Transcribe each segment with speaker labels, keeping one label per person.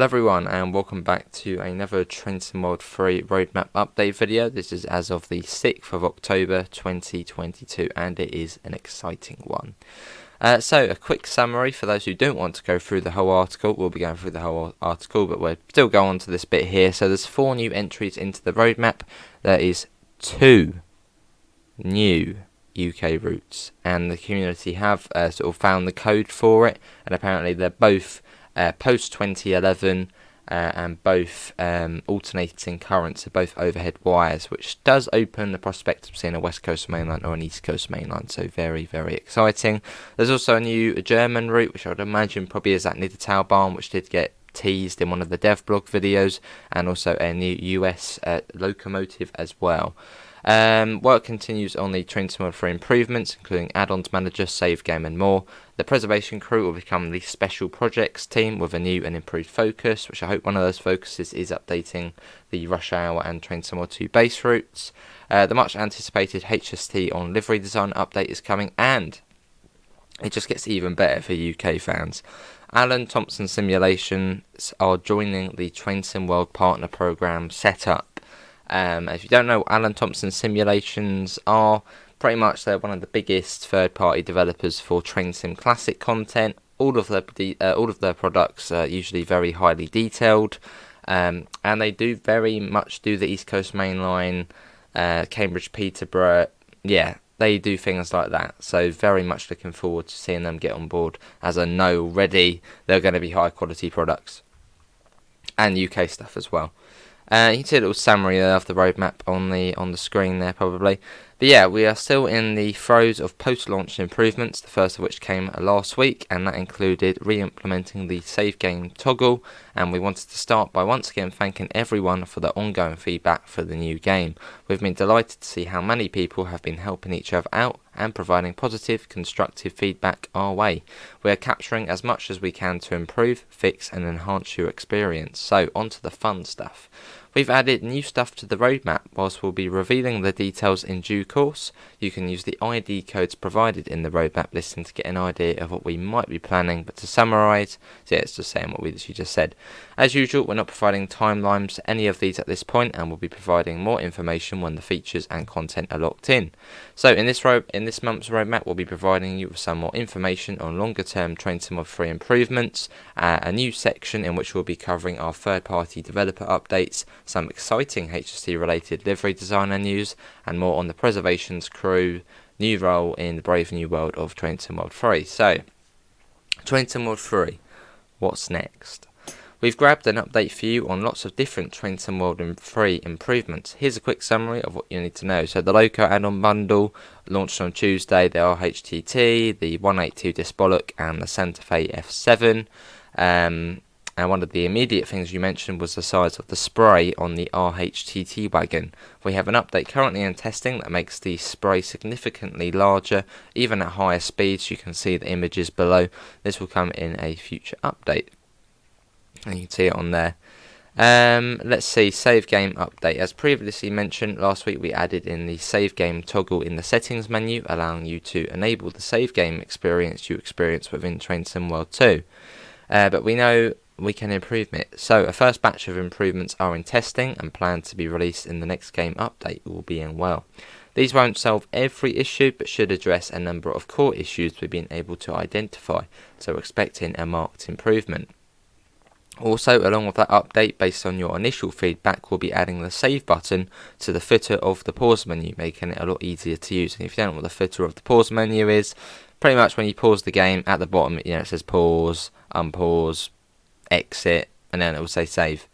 Speaker 1: Hello everyone and welcome back to another Train Sim World 3 roadmap update video. This is as of the 6th of October 2022 and it is an exciting one. So a quick summary for those who don't want to go through the whole article. We'll be going through the whole article but we'll still go on to this bit here. So there's 4 new entries into the roadmap. There is 2 new UK routes and the community have sort of found the code for it, and apparently they're both post 2011 and both alternating currents, so both overhead wires, which does open the prospect of seeing a West Coast mainline or an East Coast mainline, so very, very exciting. There's also a new German route, which I would imagine probably is that Niedertalbahn, which did get teased in one of the dev blog videos, and also a new US locomotive as well. Work continues on the Train Sim World 3 improvements, including add-ons manager, save game and more. The preservation crew will become the special projects team with a new and improved focus, which I hope one of those focuses is updating the Rush Hour and Train Sim World 2 base routes. The much anticipated HST on livery design update is coming, and it just gets even better for UK fans. Alan Thomson Simulation are joining the Train Sim World Partner Program setup. If you don't know what Alan Thomson Simulations are, pretty much they're one of the biggest third-party developers for Train Sim Classic content. All of their products are usually very highly detailed, and they do very much do the East Coast Mainline, Cambridge Peterborough. Yeah, they do things like that. So very much looking forward to seeing them get on board, as I know already they're going to be high-quality products and UK stuff as well. You can see a little summary of the roadmap on the screen there probably. But yeah, we are still in the throes of post-launch improvements, the first of which came last week, and that included re-implementing the save game toggle, and we wanted to start by once again thanking everyone for their ongoing feedback for the new game. We've been delighted to see how many people have been helping each other out and providing positive, constructive feedback our way. We are capturing as much as we can to improve, fix and enhance your experience. So on to the fun stuff. We've added new stuff to the roadmap. Whilst we'll be revealing the details in due course, you can use the ID codes provided in the roadmap listing to get an idea of what we might be planning. But to summarise, so yeah, it's just saying what we just said. As usual, we're not providing timelines to any of these at this point, and we'll be providing more information when the features and content are locked in. So in this month's roadmap, we'll be providing you with some more information on longer-term Train Sim World 3 improvements, a new section in which we'll be covering our third-party developer updates, some exciting HST-related livery designer news, and more on the preservations crew, new role in the brave new world of Train Sim World 3. So, Train Sim World 3, what's next? We've grabbed an update for you on lots of different Train Sim World 3 improvements. Here's a quick summary of what you need to know. So the Loco add-on bundle launched on Tuesday, the RHTT, the 182 Disbollock and the Santa Fe F7. And one of the immediate things you mentioned was the size of the spray on the RHTT wagon. We have an update currently in testing that makes the spray significantly larger, even at higher speeds. You can see the images below. This will come in a future update, and you can see it on there. Let's see, save game update. As previously mentioned, last week we added in the save game toggle in the settings menu, allowing you to enable the save game experience you experience within Train Sim World 2. But we know we can improve it. So a first batch of improvements are in testing and planned to be released in the next game update, all being well. These won't solve every issue, but should address a number of core issues we've been able to identify, so we're expecting a marked improvement. Also, along with that update, based on your initial feedback, we'll be adding the save button to the footer of the pause menu, making it a lot easier to use. And if you don't know what the footer of the pause menu is, pretty much when you pause the game, at the bottom, it says pause, unpause, exit, and then it will say save.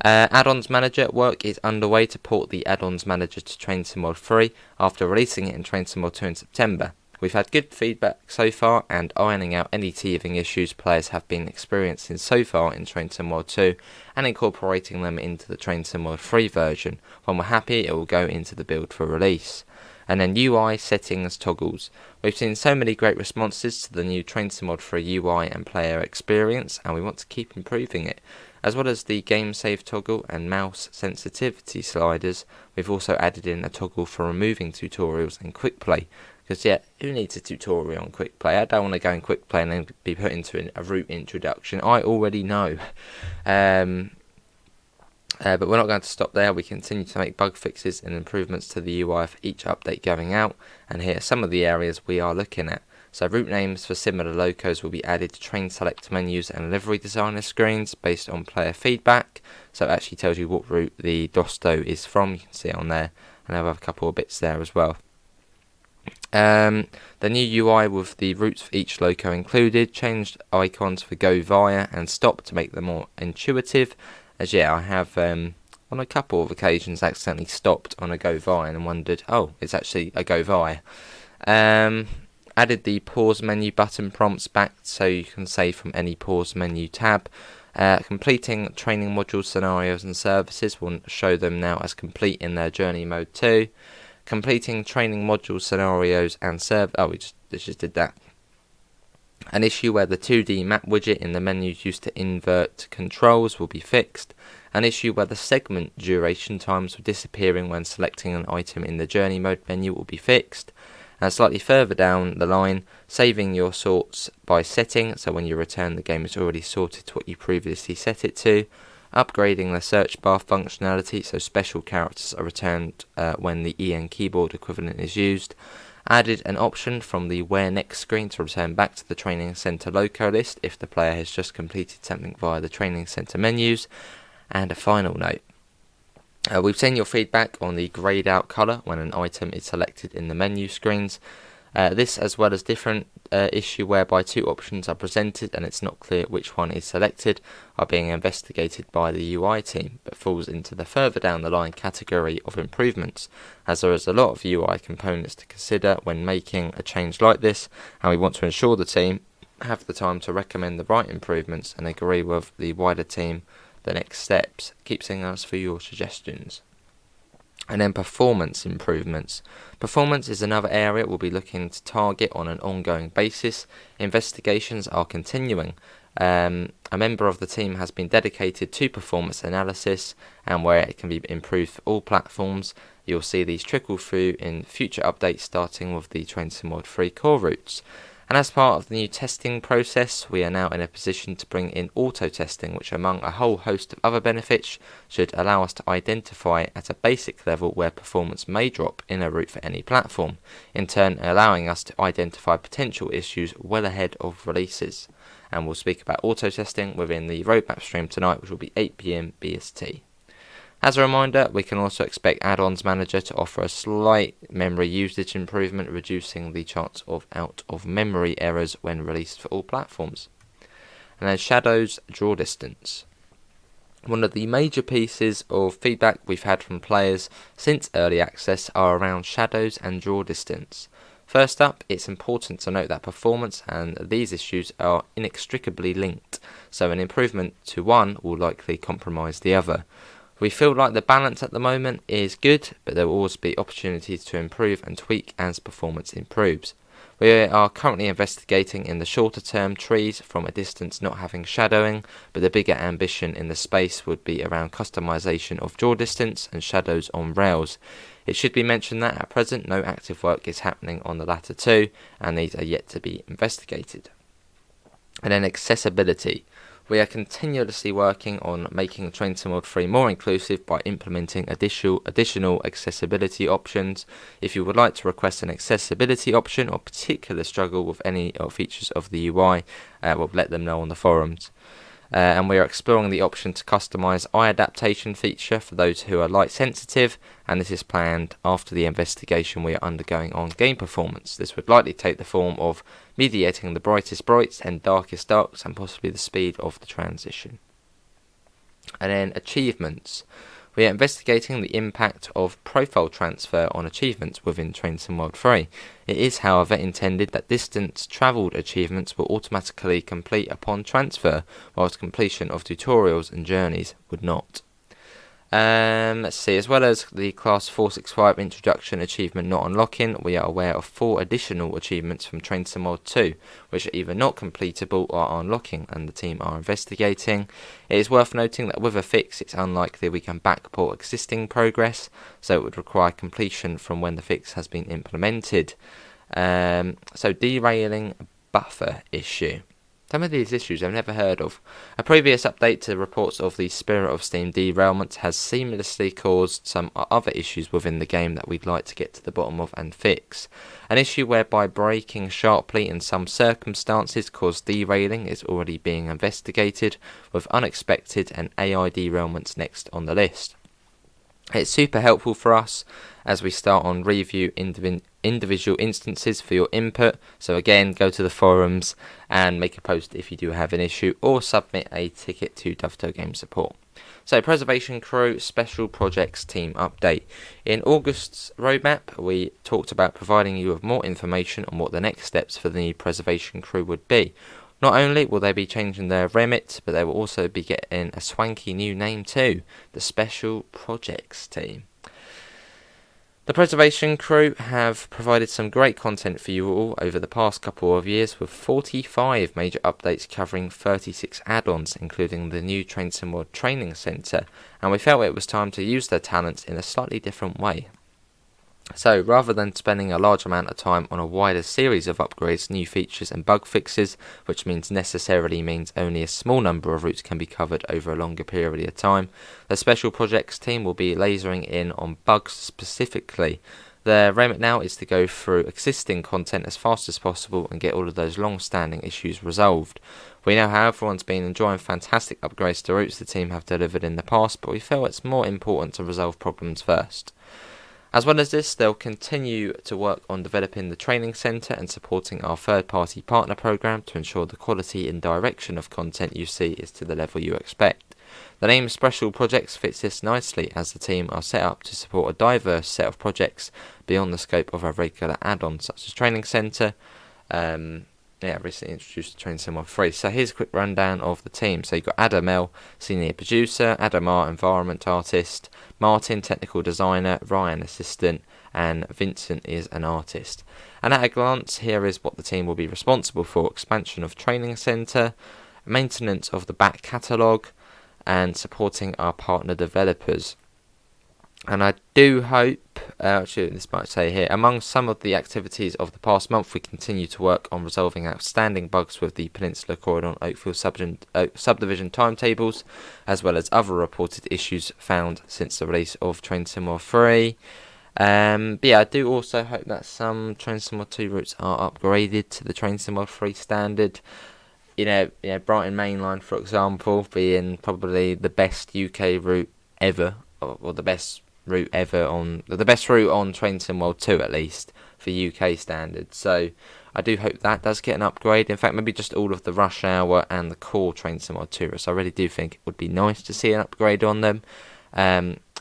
Speaker 1: Add-ons manager work is underway to port the add-ons manager to Train Sim World 3 after releasing it in Train Sim World 2 in September. We've had good feedback so far, and ironing out any teething issues players have been experiencing so far in Train Sim World 2 and incorporating them into the Train Sim World 3 version. When we're happy, it will go into the build for release. And then UI settings toggles. We've seen so many great responses to the new Train Sim World 3 UI and player experience, and we want to keep improving it. As well as the game save toggle and mouse sensitivity sliders, we've also added in a toggle for removing tutorials and quick play. Because yeah, who needs a tutorial on quick play? I don't want to go in quick play and then be put into a route introduction. I already know. But we're not going to stop there. We continue to make bug fixes and improvements to the UI for each update going out, and here are some of the areas we are looking at. So route names for similar locos will be added to train select menus and livery designer screens based on player feedback. So it actually tells you what route the Dosto is from. You can see it on there, and I'll have a couple of bits there as well. The new UI with the routes for each loco included, changed icons for go via and stop to make them more intuitive. As yeah, I have on a couple of occasions accidentally stopped on a go via and wondered, oh, it's actually a go via. Added the pause menu button prompts back so you can save from any pause menu tab. Completing training module scenarios and services will show them now as complete in their journey mode 2. Completing training module scenarios and we just did that. An issue where the 2D map widget in the menus used to invert controls will be fixed. An issue where the segment duration times were disappearing when selecting an item in the journey mode menu will be fixed. And slightly further down the line, saving your sorts by setting, so when you return the game is already sorted to what you previously set it to. Upgrading the search bar functionality, so special characters are returned when the EN keyboard equivalent is used. Added an option from the Where Next screen to return back to the Training Center loco list if the player has just completed something via the Training Center menus. And a final note. We've seen your feedback on the greyed out colour when an item is selected in the menu screens. This, as well as different issue whereby two options are presented and it's not clear which one is selected, are being investigated by the UI team, but falls into the further down the line category of improvements, as there is a lot of UI components to consider when making a change like this, and we want to ensure the team have the time to recommend the right improvements and agree with the wider team the next steps. Keep seeing us for your suggestions. And then performance improvements. Performance is another area we'll be looking to target on an ongoing basis. Investigations are continuing. A member of the team has been dedicated to performance analysis, and where it can be improved for all platforms. You'll see these trickle through in future updates, starting with the Train Sim World 3 core routes. And as part of the new testing process, we are now in a position to bring in auto-testing, which among a whole host of other benefits should allow us to identify at a basic level where performance may drop in a route for any platform, in turn allowing us to identify potential issues well ahead of releases. And we'll speak about auto-testing within the roadmap stream tonight, which will be 8 PM BST. As a reminder, we can also expect Add-ons Manager to offer a slight memory usage improvement, reducing the chance of out-of-memory errors when released for all platforms. And then Shadows Draw Distance. One of the major pieces of feedback we've had from players since early access are around shadows and draw distance. First up, it's important to note that performance and these issues are inextricably linked, so an improvement to one will likely compromise the other. We feel like the balance at the moment is good, but there will always be opportunities to improve and tweak as performance improves. We are currently investigating in the shorter term trees from a distance not having shadowing, but the bigger ambition in the space would be around customization of draw distance and shadows on rails. It should be mentioned that at present no active work is happening on the latter two, and these are yet to be investigated. And then accessibility. We are continuously working on making Train Sim World 3 more inclusive by implementing additional accessibility options. If you would like to request an accessibility option or particular struggle with any features of the UI, we'll let them know on the forums. And we are exploring the option to customize eye adaptation feature for those who are light sensitive, and this is planned after the investigation we are undergoing on game performance. This would likely take the form of mediating the brightest brights and darkest darks, and possibly the speed of the transition. And then achievements. We are investigating the impact of profile transfer on achievements within Train Sim World 3. It is, however, intended that distance travelled achievements will automatically complete upon transfer, whilst completion of tutorials and journeys would not. Let's see, as well as the Class 465 introduction achievement not unlocking, we are aware of 4 additional achievements from Train Sim World 2, which are either not completable or are unlocking, and the team are investigating. It is worth noting that with a fix, it's unlikely we can backport existing progress, so it would require completion from when the fix has been implemented. So derailing buffer issue. Some of these issues I've never heard of. A previous update to reports of the Spirit of Steam derailment has seamlessly caused some other issues within the game that we'd like to get to the bottom of and fix. An issue whereby braking sharply in some circumstances caused derailing is already being investigated, with unexpected and AI derailments next on the list. It's super helpful for us as we start on review individual instances for your input. So again, go to the forums and make a post if you do have an issue, or submit a ticket to Dovetail Game Support. So Preservation Crew Special Projects Team Update. In August's roadmap, we talked about providing you with more information on what the next steps for the new Preservation Crew would be. Not only will they be changing their remit, but they will also be getting a swanky new name too, the Special Projects Team. The Preservation Crew have provided some great content for you all over the past couple of years, with 45 major updates covering 36 add-ons, including the new Train Sim World Training Centre, and we felt it was time to use their talents in a slightly different way. So, rather than spending a large amount of time on a wider series of upgrades, new features and bug fixes, which necessarily means only a small number of routes can be covered over a longer period of time, the Special Projects team will be lasering in on bugs specifically. Their remit now is to go through existing content as fast as possible and get all of those long-standing issues resolved. We know how everyone's been enjoying fantastic upgrades to routes the team have delivered in the past, but we feel it's more important to resolve problems first. As well as this, they'll continue to work on developing the training centre and supporting our third-party partner program to ensure the quality and direction of content you see is to the level you expect. The name Special Projects fits this nicely, as the team are set up to support a diverse set of projects beyond the scope of our regular add-ons, such as Training Centre. Recently introduced the Train Sim World 3. So here's a quick rundown of the team. So you've got Adam L, Senior Producer, Adam R, Environment Artist, Martin, Technical Designer, Ryan, Assistant, and Vincent is an Artist. And at a glance, here is what the team will be responsible for: expansion of Training Centre, maintenance of the back catalogue, and supporting our partner developers. And I do hope, actually this might say here, among some of the activities of the past month, we continue to work on resolving outstanding bugs with the Peninsula Corridor and Oakfield subdivision timetables, as well as other reported issues found since the release of Train Sim World 3. I do also hope that some Train Sim World 2 routes are upgraded to the Train Sim World 3 standard. Brighton Mainline, for example, being probably the best UK route ever, or the best route ever on Train Sim World 2 at least for UK standards. So I do hope that does get an upgrade. In fact, maybe just all of the Rush Hour and the core Train Sim World 2 routes. I really do think it would be nice to see an upgrade on them,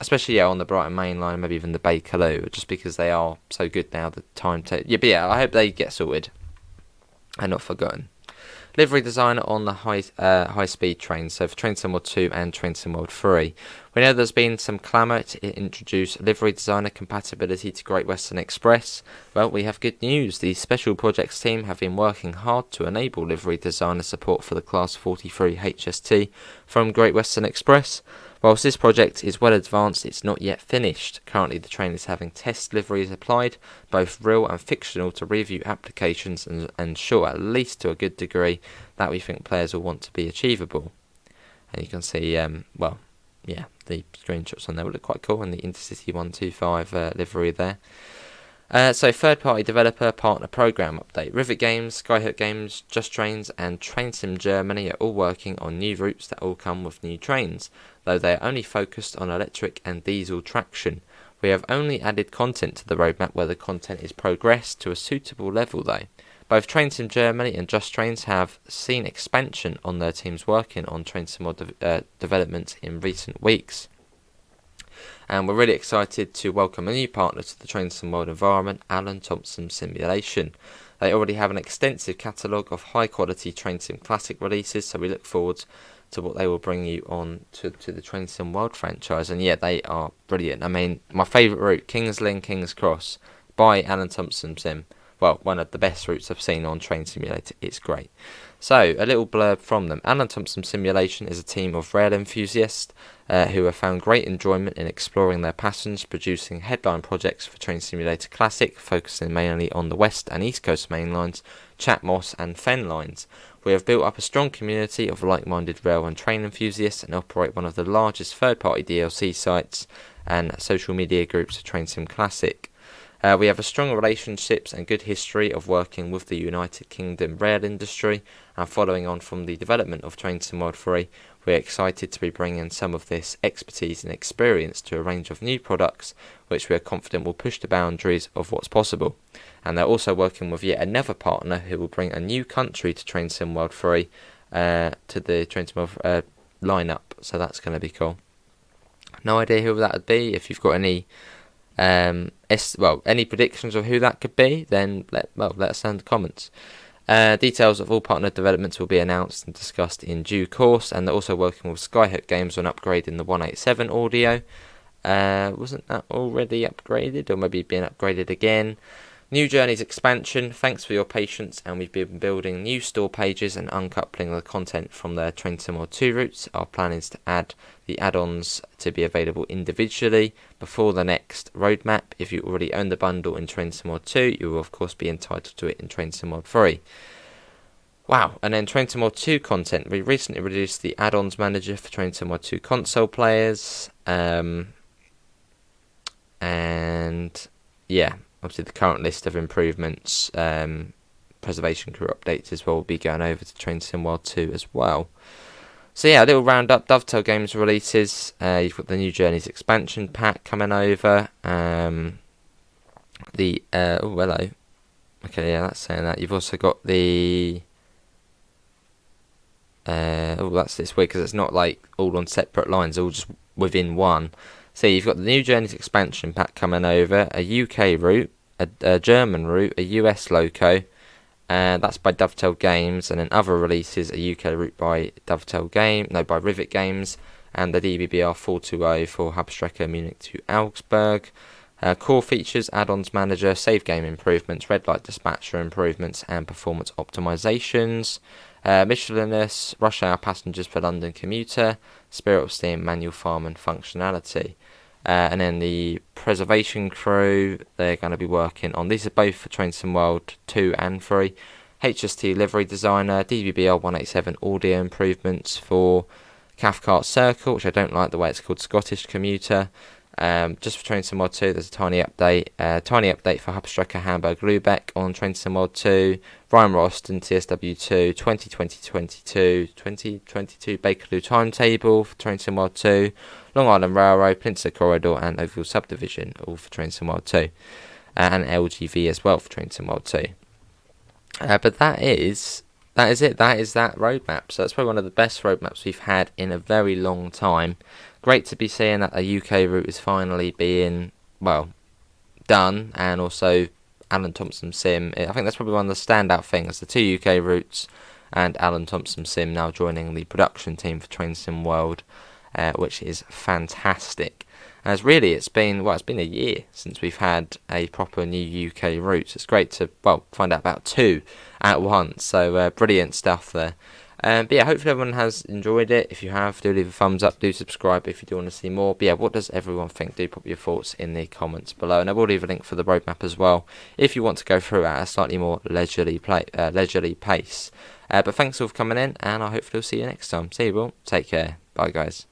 Speaker 1: especially on the Brighton Main Line, maybe even the Bakerloo, just because they are so good now. The time I hope they get sorted and not forgotten. Livery designer on the high speed trains, so for Train Sim World 2 and Train Sim World 3. We know there's been some clamour to introduce livery designer compatibility to Great Western Express. Well, we have good news. The Special Projects team have been working hard to enable livery designer support for the Class 43 HST from Great Western Express. Whilst this project is well advanced, it's not yet finished. Currently, the train is having test liveries applied, both real and fictional, to review applications and ensure, at least to a good degree, that we think players will want to be achievable. And you can see, the screenshots on there will look quite cool, and the Intercity 125 livery there. So third-party developer partner program update. Rivet Games, Skyhook Games, Just Trains and Train Sim Germany are all working on new routes that all come with new trains, though they are only focused on electric and diesel traction. We have only added content to the roadmap where the content is progressed to a suitable level though. Both Train Sim Germany and Just Trains have seen expansion on their teams working on Train Sim development in recent weeks. And we're really excited to welcome a new partner to the Train Sim World environment, Alan Thomson Simulation. They already have an extensive catalogue of high-quality Train Sim Classic releases, so we look forward to what they will bring you on to the Train Sim World franchise. And yeah, they are brilliant. I mean, my favourite route, King's Lynn, King's Cross, by Alan Thomson Sim. well, one of the best routes I've seen on Train Simulator. It's great. So, a little blurb from them. Alan Thomson Simulation is a team of rail enthusiasts who have found great enjoyment in exploring their passions, producing headline projects for Train Simulator Classic, focusing mainly on the West and East Coast main lines, Chat Moss and Fen lines. We have built up a strong community of like-minded rail and train enthusiasts and operate one of the largest third-party DLC sites and social media groups of Train Sim Classic. We have a strong relationships and good history of working with the United Kingdom rail industry, and following on from the development of Train Sim World 3, we're excited to be bringing some of this expertise and experience to a range of new products which we are confident will push the boundaries of what's possible. And they're also working with yet another partner who will bring a new country to Train Sim World 3 to the Train Sim World lineup, so that's going to be cool. No idea who that would be. If you've got any any predictions of who that could be, then let us know in the comments. Details of all partner developments will be announced and discussed in due course, and they're also working with Skyhook Games on upgrading the 187 audio. Wasn't that already upgraded, or maybe being upgraded again? New Journeys expansion, thanks for your patience, and we've been building new store pages and uncoupling the content from the Train Sim World 2 routes. Our plan is to add the add-ons to be available individually before the next roadmap. If you already own the bundle in Train Sim World 2, you will of course be entitled to it in Train Sim World 3. Wow, and then Train Sim World 2 content. We recently released the add-ons manager for Train Sim World 2 console players. And yeah, obviously the current list of improvements, preservation crew updates as well, will be going over to Train Sim World 2 as well. So yeah, a little roundup. Dovetail Games releases. You've got the New Journeys expansion pack coming over. Oh hello. Okay, yeah, that's saying that. You've also got the that's this week because it's not like all on separate lines, all just within one. So you've got the New Journeys expansion pack coming over, a UK route, a German route, a US loco, that's by Dovetail Games, and then other releases, a UK route by by Rivet Games, and the DBBR 420 for Hubstrecke Munich to Augsburg. Core features, add-ons manager, save game improvements, red light dispatcher improvements, and performance optimizations. Michelinus, rush hour passengers for London commuter, Spirit of Steam manual farm and functionality. And then the preservation crew, they're going to be working on, these are both for Train Sim World 2 and 3. HST livery designer, DVBL 187 audio improvements for Cathcart Circle, which I don't like the way it's called, Scottish commuter. Just for Train Sim World 2, there's a tiny update for Hubstrecke Hamburg Lübeck on Train Sim World 2, Ryan Roston TSW2 2022 Bakerloo timetable for Train Sim World 2, Long Island Railroad, Peninsula Corridor, and Oakville Subdivision, all for Train Sim World 2, and LGV as well for Train Sim World 2. But that is it. That is that roadmap. So that's probably one of the best roadmaps we've had in a very long time. Great to be seeing that a UK route is finally being, done, and also Alan Thomson Sim. I think that's probably one of the standout things, the 2 UK routes and Alan Thomson Sim now joining the production team for Train Sim World, which is fantastic. As really, it's been a year since we've had a proper new UK route. So it's great to find out about 2 at once. So brilliant stuff there. But yeah, hopefully everyone has enjoyed it. If you have, do leave a thumbs up, do subscribe if you do want to see more. But yeah, what does everyone think? Do pop your thoughts in the comments below, and I will leave a link for the roadmap as well if you want to go through it at a slightly more leisurely pace. But thanks all for coming in, and I hopefully will see you next time. See you all. Take care. Bye guys.